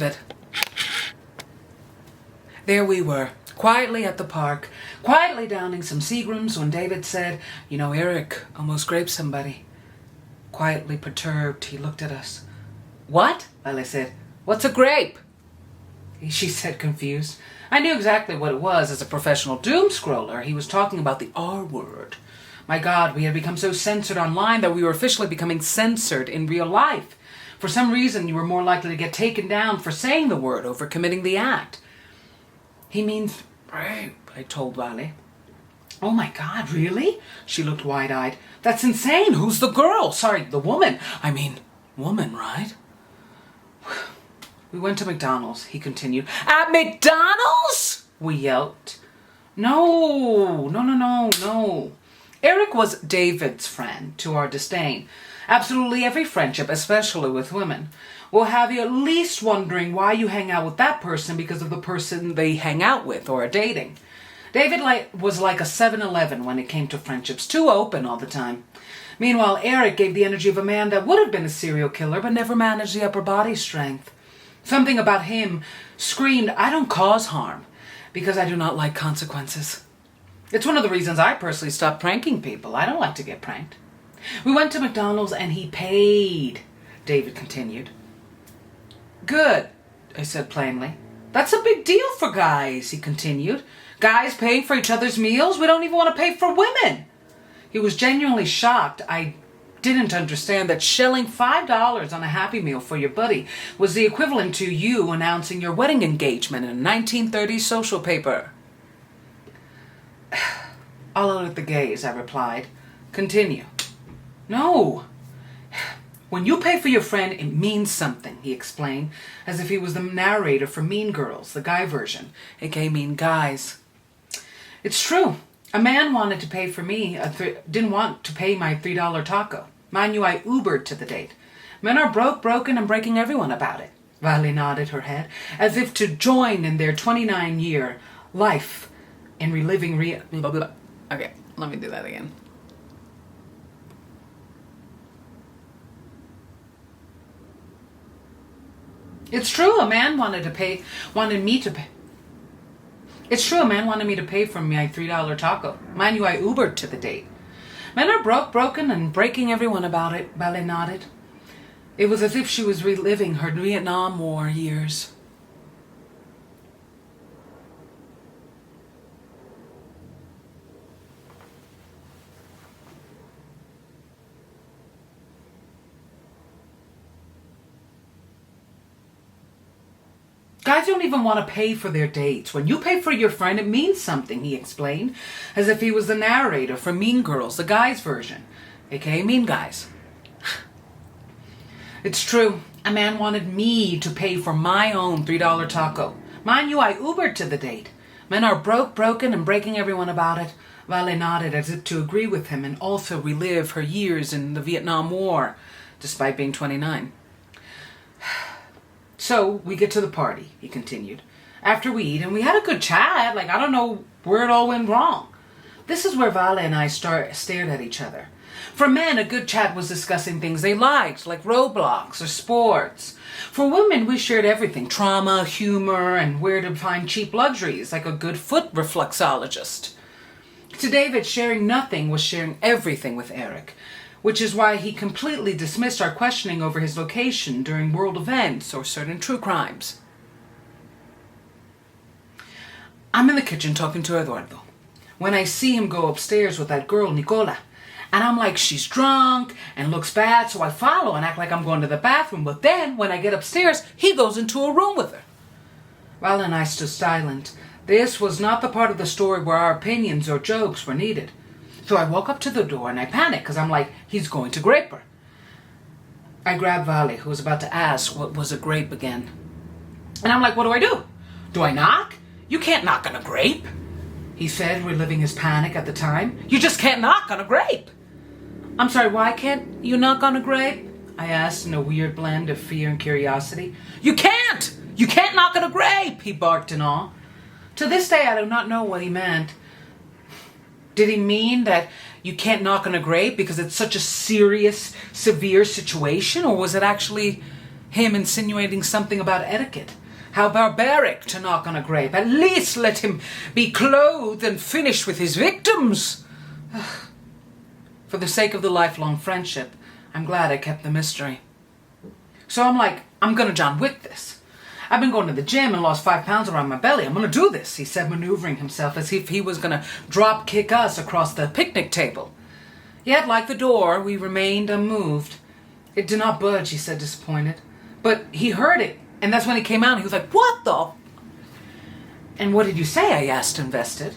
But there we were, quietly at the park, quietly downing some Seagrams when David said, "You know, Eric almost graped somebody." Quietly perturbed, he looked at us. "What?" Lily said. "What's a grape?" She said, confused. I knew exactly what it was. As a professional doom scroller, he was talking about the R word. My God, we had become so censored online that we were officially becoming censored in real life. For some reason, you were more likely to get taken down for saying the word over committing the act. "He means rape," I told Vale. "Oh my God, really?" She looked wide-eyed. "That's insane. Who's the girl? Sorry, the woman. I mean, woman, right?" "We went to McDonald's," he continued. "At McDonald's?" we yelped. No. Eric was David's friend, to our disdain. Absolutely every friendship, especially with women, will have you at least wondering why you hang out with that person because of the person they hang out with or are dating. David was like a 7-Eleven when it came to friendships, too open all the time. Meanwhile, Eric gave the energy of a man that would have been a serial killer but never managed the upper body strength. Something about him screamed, "I don't cause harm because I do not like consequences." It's one of the reasons I personally stopped pranking people. I don't like to get pranked. "We went to McDonald's and he paid," David continued. "Good," I said plainly. "That's a big deal for guys," he continued. "Guys paying for each other's meals? We don't even want to pay for women." He was genuinely shocked. I didn't understand that shelling $5 on a Happy Meal for your buddy was the equivalent to you announcing your wedding engagement in a 1930s social paper. "I'll let the gays," I replied. "Continue." "No. When you pay for your friend, it means something," he explained, as if he was the narrator for Mean Girls, the guy version, aka Mean Guys. "It's true. A man wanted to pay for me, didn't want to pay my $3 taco. Mind you, I Ubered to the date. Men are broken, and breaking everyone about it." Vale nodded her head, as if to join in their 29-year life in reliving blah, blah, blah. Okay, let me do that again. It's true, a man wanted me to pay for my $3 taco. Mind you, I Ubered to the date. Men are broken, and breaking everyone about it, Vale nodded. It was as if she was reliving her Vietnam War years. Guys don't even want to pay for their dates. When you pay for your friend, it means something, he explained, as if he was the narrator for Mean Girls, the guys version, aka Mean Guys. It's true. A man wanted me to pay for my own $3 taco. Mind you, I Ubered to the date. Men are broken, and breaking everyone about it. Vale nodded as if to agree with him and also relive her years in the Vietnam War, despite being 29. "So we get to the party," he continued. "After we eat, and we had a good chat. I don't know where it all went wrong." This is where Vale and I stared at each other. For men, a good chat was discussing things they liked, like Roblox or sports. For women, we shared everything, trauma, humor, and where to find cheap luxuries, like a good foot reflexologist. To David, sharing nothing was sharing everything with Eric, which is why he completely dismissed our questioning over his location during world events or certain true crimes. I'm in the kitchen talking to Eduardo when I see him go upstairs with that girl, Nicola. And I'm like, she's drunk and looks bad, so I follow and act like I'm going to the bathroom. But then, when I get upstairs, he goes into a room with her. Val and I stood silent. This was not the part of the story where our opinions or jokes were needed. So I walk up to the door and I panic because I'm like, he's going to grape her. I grab Vale, who was about to ask what was a grape again. And I'm like, what do? Do I knock? You can't knock on a grape, he said, reliving his panic at the time. You just can't knock on a grape. I'm sorry, why can't you knock on a grape? I asked in a weird blend of fear and curiosity. You can't! You can't knock on a grape, he barked in awe. To this day, I do not know what he meant. Did he mean that you can't knock on a grape because it's such a serious, severe situation? Or was it actually him insinuating something about etiquette. How barbaric to knock on a grape. At least let him be clothed and finished with his victims. For the sake of the lifelong friendship, I'm glad I kept the mystery. So I'm like, I'm gonna John Wick this. I've been going to the gym and lost 5 pounds around my belly. I'm gonna do this, he said, maneuvering himself as if he was gonna drop kick us across the picnic table. Yet, like the door, we remained unmoved. It did not budge, he said, disappointed. But he heard it, and that's when he came out. He was like, what the? And what did you say? I asked, invested.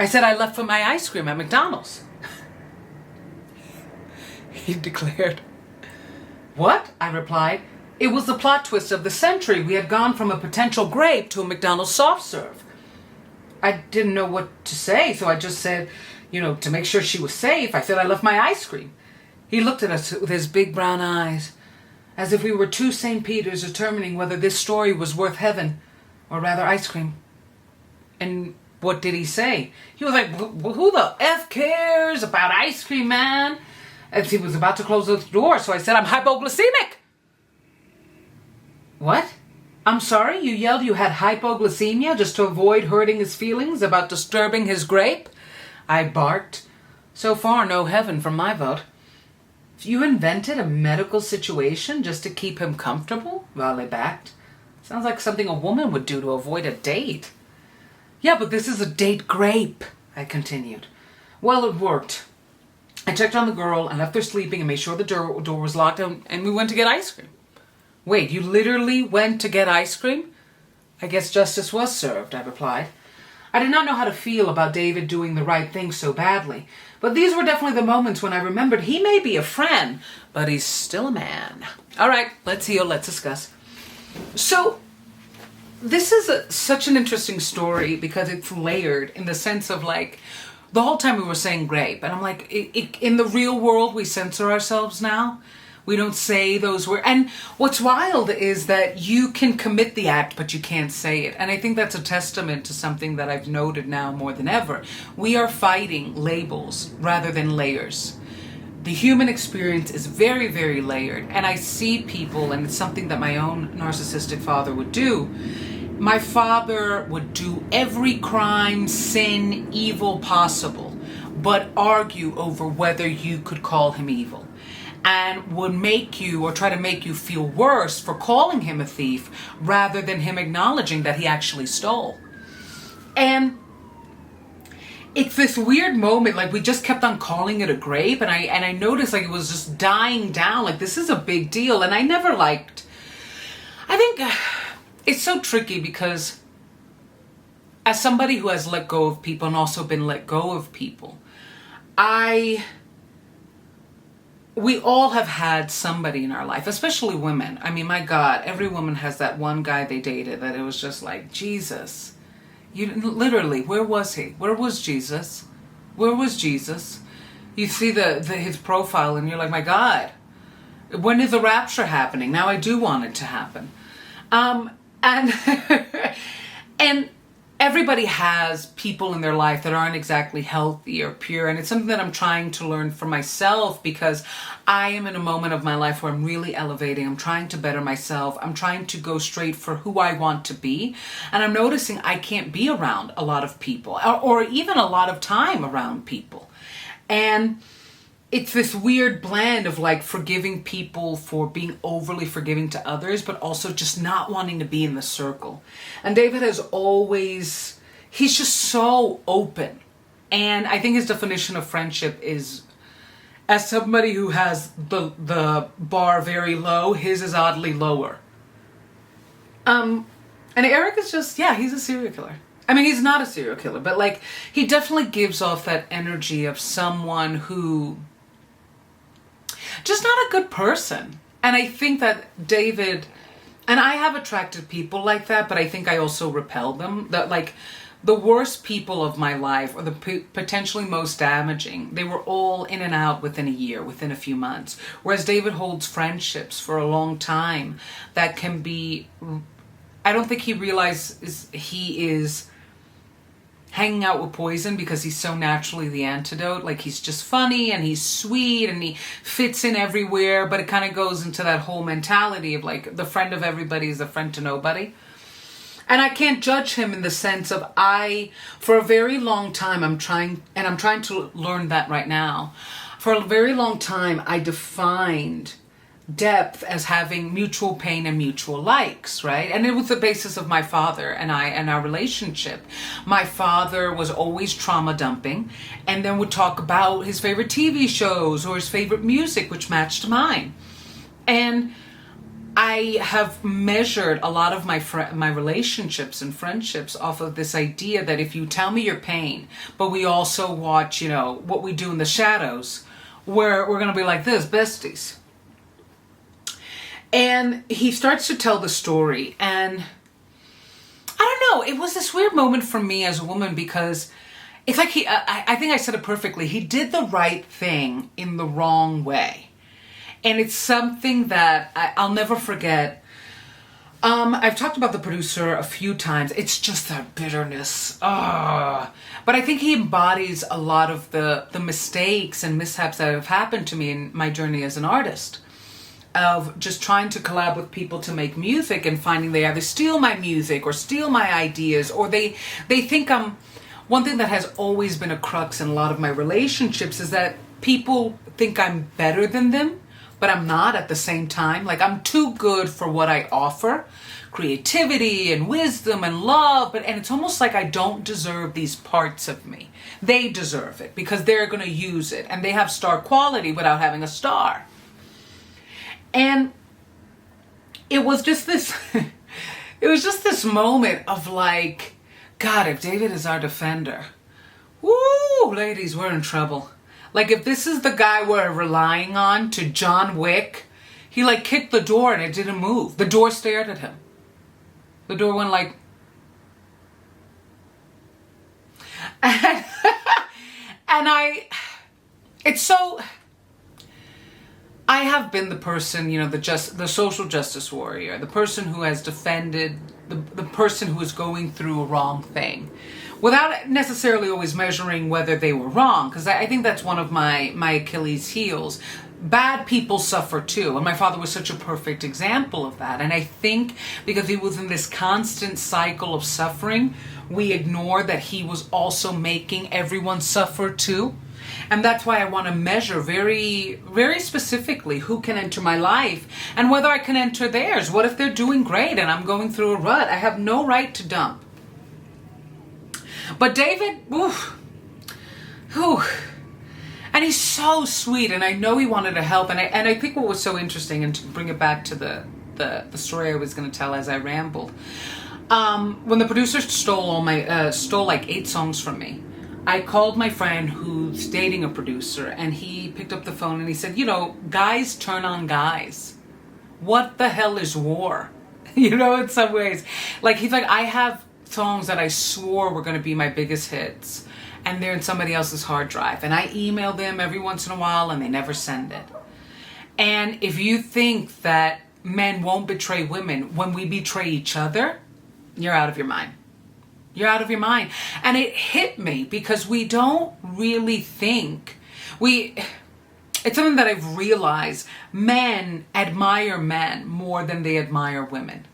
I said I left for my ice cream at McDonald's. He declared. What? I replied. It was the plot twist of the century. We had gone from a potential grape to a McDonald's soft serve. I didn't know what to say, so I just said, to make sure she was safe, I said I left my ice cream. He looked at us with his big brown eyes, as if we were two St. Peters determining whether this story was worth heaven, or rather ice cream. And what did he say? He was like, who the F cares about ice cream, man? As he was about to close the door, so I said, I'm hypoglycemic. What? I'm sorry, you yelled you had hypoglycemia just to avoid hurting his feelings about disturbing his grape? I barked. So far, no heaven from my vote. You invented a medical situation just to keep him comfortable? Raleigh backed. Sounds like something a woman would do to avoid a date. Yeah, but this is a date grape, I continued. Well, it worked. I checked on the girl and left her sleeping and made sure the door was locked, and we went to get ice cream. Wait, you literally went to get ice cream? I guess justice was served, I replied. I did not know how to feel about David doing the right thing so badly, but these were definitely the moments when I remembered he may be a friend, but he's still a man. All right, let's heal, let's discuss. So, this is such an interesting story because it's layered in the sense of the whole time we were saying grape, and I'm like, in the real world we censor ourselves now. We don't say those words. And what's wild is that you can commit the act, but you can't say it. And I think that's a testament to something that I've noted now more than ever. We are fighting labels rather than layers. The human experience is very, very layered. And I see people, and it's something that my own narcissistic father would do. My father would do every crime, sin, evil possible, but argue over whether you could call him evil. And would make you or try to make you feel worse for calling him a thief rather than him acknowledging that he actually stole. And it's this weird moment, we just kept on calling it a grape, and I noticed it was just dying down, this is a big deal. And I never I think it's so tricky because as somebody who has let go of people and also been let go of people, we all have had somebody in our life, especially women. I mean, my God, every woman has that one guy they dated that it was just like, Jesus. Literally, where was he? Where was Jesus? Where was Jesus? You see his profile and you're like, my God, when is the rapture happening? Now I do want it to happen. And and everybody has people in their life that aren't exactly healthy or pure. And it's something that I'm trying to learn for myself because I am in a moment of my life where I'm really elevating. I'm trying to better myself. I'm trying to go straight for who I want to be. And I'm noticing I can't be around a lot of people or even a lot of time around people. And it's this weird blend of forgiving people for being overly forgiving to others, but also just not wanting to be in the circle. And David has always, he's just so open. And I think his definition of friendship is, as somebody who has the bar very low, his is oddly lower. And Eric is just, he's a serial killer. I mean, he's not a serial killer, but he definitely gives off that energy of someone who just not a good person. And I think that David, and I have attracted people like that, but I think I also repel them. That the worst people of my life, or the potentially most damaging, they were all in and out within a year, within a few months. Whereas David holds friendships for a long time that can be, I don't think he realizes he is hanging out with poison because he's so naturally the antidote. Like, he's just funny and he's sweet and he fits in everywhere, but it kind of goes into that whole mentality of like the friend of everybody is a friend to nobody. And I can't judge him in the sense of for a very long time, I'm trying to learn that right now. For a very long time, I defined depth as having mutual pain and mutual likes, right? And it was the basis of my father and our relationship. My father was always trauma dumping and then would talk about his favorite TV shows or his favorite music, which matched mine. And I have measured a lot of my relationships and friendships off of this idea that if you tell me your pain, but we also watch, what we do in the shadows, we're going to be like this, besties. And he starts to tell the story, and I don't know, it was this weird moment for me as a woman because it's like I think I said it perfectly. He did the right thing in the wrong way. And it's something that I'll never forget. I've talked about the producer a few times. It's just that bitterness. But I think he embodies a lot of the mistakes and mishaps that have happened to me in my journey as an artist. Of just trying to collab with people to make music and finding they either steal my music or steal my ideas, or they think I'm... One thing that has always been a crux in a lot of my relationships is that people think I'm better than them. But I'm not at the same time. Like, I'm too good for what I offer. Creativity and wisdom and love. And it's almost like I don't deserve these parts of me. They deserve it because they're going to use it. And they have star quality without having a star. And it was just this... it was just this moment of like, God, if David is our defender, woo, ladies, we're in trouble. Like, if this is the guy we're relying on to John Wick, he like kicked the door and it didn't move. The door stared at him. The door went like... And it's so... I have been the person, the social justice warrior, the person who has defended the person who is going through a wrong thing, without necessarily always measuring whether they were wrong, because I think that's one of my Achilles heels. Bad people suffer too, and my father was such a perfect example of that. And I think because he was in this constant cycle of suffering, we ignore that he was also making everyone suffer too. And that's why I want to measure very, very specifically who can enter my life and whether I can enter theirs. What if they're doing great and I'm going through a rut? I have no right to dump. But David, and he's so sweet, and I know he wanted to help. And I think what was so interesting, and to bring it back to the story I was going to tell as I rambled, when the producer stole like 8 songs from me, I called my friend who's dating a producer, and he picked up the phone and he said, guys turn on guys. What the hell is war? In some ways. Like, he's like, I have songs that I swore were going to be my biggest hits, and they're in somebody else's hard drive. And I email them every once in a while, and they never send it. And if you think that men won't betray women when we betray each other, you're out of your mind. You're out of your mind. And it hit me because we don't really think. It's something that I've realized. Men admire men more than they admire women.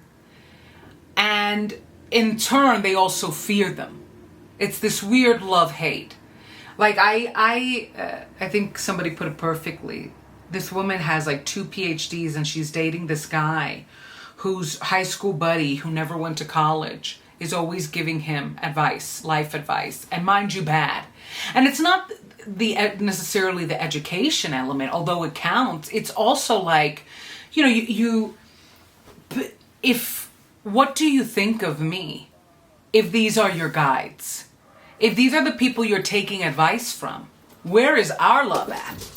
And in turn, they also fear them. It's this weird love-hate. Like, I think somebody put it perfectly. This woman has like 2 PhDs and she's dating this guy whose high school buddy who never went to college is always giving him advice, life advice, and mind you, bad. And it's not necessarily the education element, although it counts. It's also like, what do you think of me if these are your guides? If these are the people you're taking advice from, where is our love at?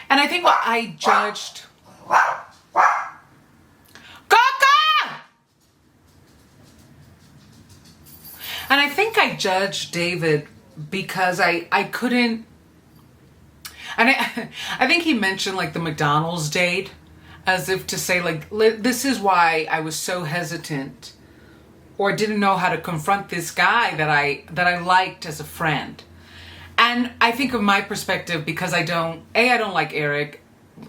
And I think what I judged... Kaka! And I think I judged David because I couldn't... And I think he mentioned like the McDonald's date as if to say like, this is why I was so hesitant or didn't know how to confront this guy that I liked as a friend. And I think of my perspective, because I don't like Eric,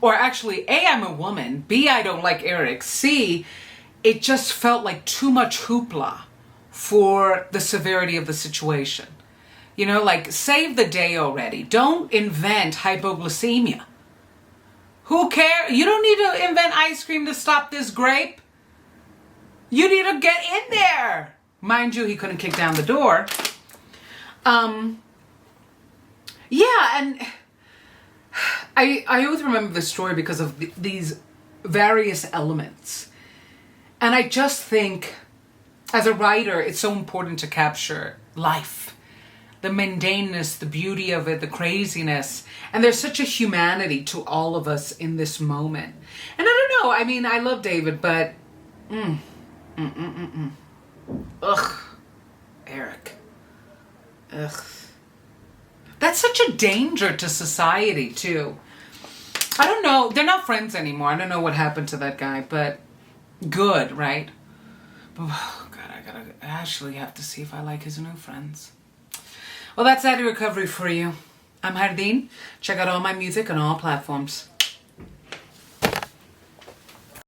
or actually A, I'm a woman, B, I don't like Eric, C, it just felt like too much hoopla for the severity of the situation. You know, like, save the day already. Don't invent hypoglycemia. Who cares? You don't need to invent ice cream to stop this grape. You need to get in there. Mind you, he couldn't kick down the door. Yeah, and I always remember this story because of these various elements. And I just think, as a writer, it's so important to capture life. The mundaneness, the beauty of it, the craziness. And there's such a humanity to all of us in this moment. And I don't know, I mean, I love David, but... Ugh. Eric. Ugh. That's such a danger to society, too. I don't know. They're not friends anymore. I don't know what happened to that guy, but good, right? Oh, God, I actually have to see if I like his new friends. Well, that's Addy Recovery for you. I'm Hardeen. Check out all my music on all platforms.